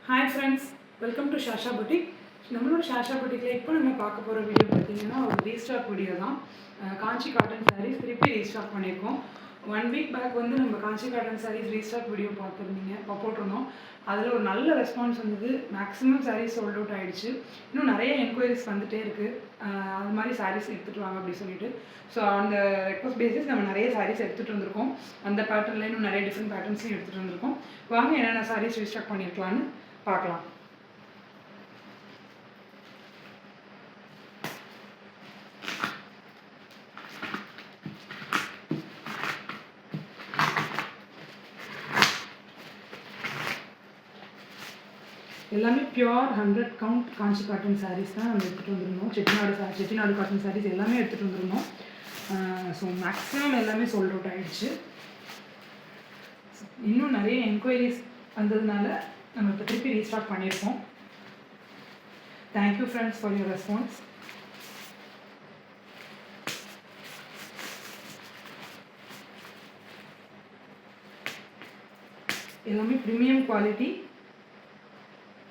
Hi friends, welcome to Shasha Boutique. நம்மளோட ஷாஷா புட்டிக்கில் இப்போ நம்ம பார்க்க போகிற வீடியோ பார்த்தீங்கன்னா ஒரு ரீஸ்டாக் வீடியோ தான். காஞ்சி காட்டன் சாரீஸ் திருப்பி ரீஸ்டாக் பண்ணியிருக்கோம். 1 வீக் பேக் வந்து நம்ம காஞ்சி காட்டன் சாரீஸ் ரீஸ்டாக் வீடியோ போட்டிருந்தோம். அதில் ஒரு நல்ல ரெஸ்பான்ஸ் வந்தது. மேக்ஸிமம் சாரீஸ் சோல்ட் அவுட் ஆகிடுச்சு. இன்னும் நிறைய என்கொயரிஸ் வந்துகிட்டே இருக்குது. அது மாதிரி சாரீஸ் எடுத்துகிட்டு வாங்க அப்படின்னு சொல்லிட்டு. ஸோ அந்த ரெக்வஸ்ட் பேசிஸ் நம்ம நிறைய சாரீஸ் எடுத்துகிட்டு வந்திருக்கோம். அந்த பேட்டர்னில் இன்னும் நிறைய டிஃப்ரெண்ட் பேட்டர்ன்ஸையும் எடுத்துகிட்டு வந்திருக்கோம். வாங்க என்னென்ன சாரீஸ் ரீஸ்டாக் பண்ணியிருக்கலான்னு பார்க்கலாம். எல்லாமே பியூர் 100 கவுண்ட் காஞ்சி காட்டன் சாரீஸ் தான் நம்ம எடுத்துகிட்டு வந்துருந்தோம். செட்டிநாடு காட்டன் சாரீஸ் எல்லாமே எடுத்துகிட்டு வந்துருந்தோம். ஸோ மேக்ஸிமம் எல்லாமே சோல்ட் அவுட் ஆகிடுச்சு. இன்னும் நிறைய என்கொயரிஸ் வந்ததுனால நம்ம இப்போ திருப்பி ரீஸ்டார்ட் பண்ணியிருக்கோம். Thank you friends for your response. எல்லாமே premium quality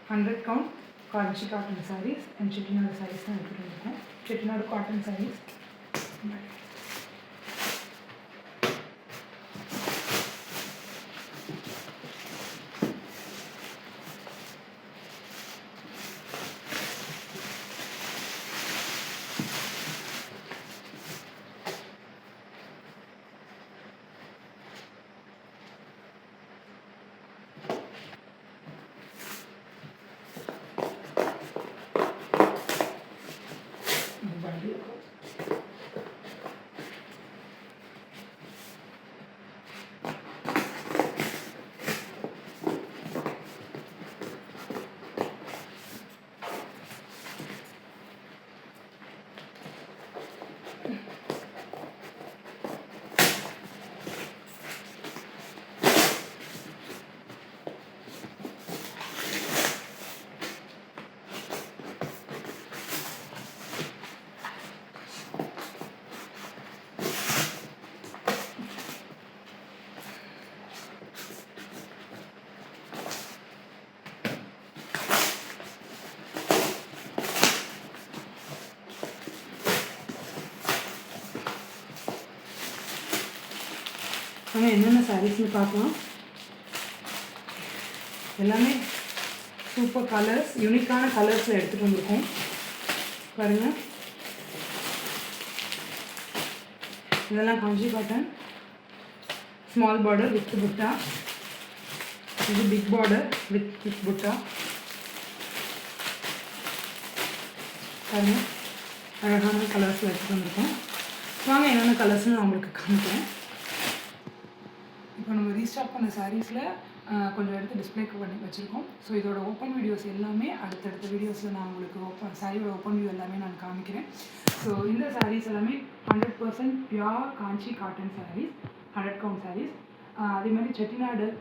100 count Kanchi cotton saris and Chettinad saris தான் எடுத்துகிட்டு இருக்கோம். செட்டிநாடு காட்டன் சாரீஸ் என்னென்ன சாரீஸ்னு பார்க்கலாம். எல்லாமே சூப்பர் கலர்ஸ், யூனிக்கான கலர்ஸில் எடுத்துகிட்டு வந்திருக்கோம். பாருங்கள், இதெல்லாம் காஞ்சி காட்டன். ஸ்மால் பார்டர் வித் புட்டா, இது பிக் பார்டர் வித் புட்டா. பாருங்கள், அழகான கலர்ஸில் எடுத்துகிட்டு வந்திருக்கோம். வாங்க என்னென்ன கலர்ஸ்னு நான் உங்களுக்கு காமிக்கிறேன். இப்போ நம்ம ரீஸ்டாக் பண்ண சாரீஸில் கொஞ்சம் எடுத்து டிஸ்பிளேக்கு பண்ணி வச்சுருக்கோம். ஸோ இதோட ஓப்பன் வீடியோஸ் எல்லாமே அடுத்தடுத்த வீடியோஸில் நான் உங்களுக்கு சாரியோட ஓப்பன் வியூ எல்லாமே நான் காமிக்கிறேன். ஸோ இந்த சாரீஸ் எல்லாமே 100% பியூர் காஞ்சி காட்டன் சாரீஸ், 100 கவுண்ட் சாரீஸ். அதே மாதிரி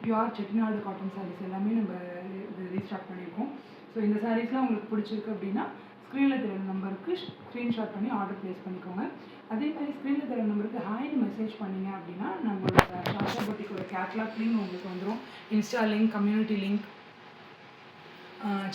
பியூர் செட்டிநாடு காட்டன் சாரீஸ் எல்லாமே நம்ம இது ரீஸ்டாக் பண்ணியிருக்கோம். ஸோ இந்த சாரீஸ்லாம் உங்களுக்கு பிடிச்சிருக்கு அப்படின்னா ஸ்க்ரீனில் தெரியுற நம்பருக்கு ஸ்க்ரீன்ஷாட் பண்ணி ஆர்டர் ப்ளேஸ் பண்ணிக்கோங்க. அதே மாதிரி ஸ்க்ரீனில் தெரியுற நம்பருக்கு ஹாய்னு மெசேஜ் பண்ணிங்க அப்படின்னா நம்மளோட ஷாஷா புட்டிக்கோட கேட்லாக் லிங்க் உங்களுக்கு வந்துடும். Insta link, community link,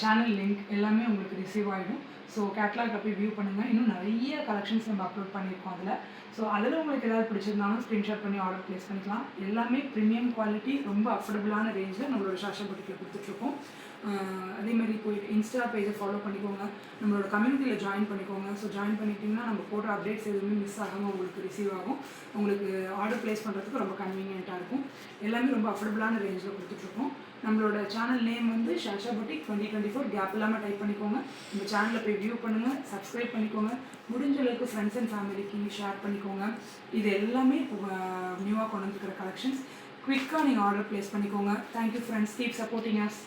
channel link எல்லாமே உங்களுக்கு ரிசீவ் ஆகிடும். ஸோ கேட்லாக் போய் வியூ பண்ணுங்கள். இன்னும் நிறைய கலெக்ஷன்ஸ் நம்ம அப்லோட் பண்ணியிருக்கோம் அதில். ஸோ அதில் உங்களுக்கு ஏதாவது பிடிச்சிருந்தாலும் ஸ்க்ரீன்ஷாட் பண்ணி ஆர்டர் ப்ளேஸ் பண்ணிக்கலாம். எல்லாமே ப்ரீமியம் குவாலிட்டி, ரொம்ப அஃபோர்டபுளான ரேஞ்சில் நம்மளோட ஷாஷா புட்டிக்கில் கொடுத்துட்ருக்கோம். அதேமாதிரி போய்ட்டு இன்ஸ்டா பேஜை ஃபாலோ பண்ணிக்கோங்க, நம்மளோட கம்யூனிட்டியில் ஜாயின் பண்ணிக்கோங்க. ஸோ ஜாயின் பண்ணிட்டிங்கன்னா நம்ம போடுற அப்டேட்ஸ் எதுவுமே மிஸ் ஆகாமல் உங்களுக்கு ரிசீவ் ஆகும். உங்களுக்கு ஆர்டர் ப்ளேஸ் பண்ணுறதுக்கு ரொம்ப கன்வீனியண்ட்டாக இருக்கும். எல்லாமே ரொம்ப அஃபோர்டபுளான ரேஞ்சில் கொடுத்துட்ருக்கோம். நம்மளோட சேனல் நேம் வந்து ஷாஷா புட்டிக் 2024 கேப் இல்லாமல் டைப் பண்ணிக்கோங்க. இந்த சேனலில் போய் வியூ பண்ணுங்கள், சப்ஸ்கிரைப் பண்ணிக்கோங்க. முடிஞ்ச அளவுக்கு ஃப்ரெண்ட்ஸ் அண்ட் ஃபேமிலிக்கு ஷேர் பண்ணிக்கோங்க. இது எல்லாமே நியூவாக கொண்டு வந்துக்கிற கலெக்ஷன்ஸ். குவிக்காக நீங்கள் ஆர்டர் ப்ளேஸ் பண்ணிக்கோங்க. Thank you friends, keep supporting us.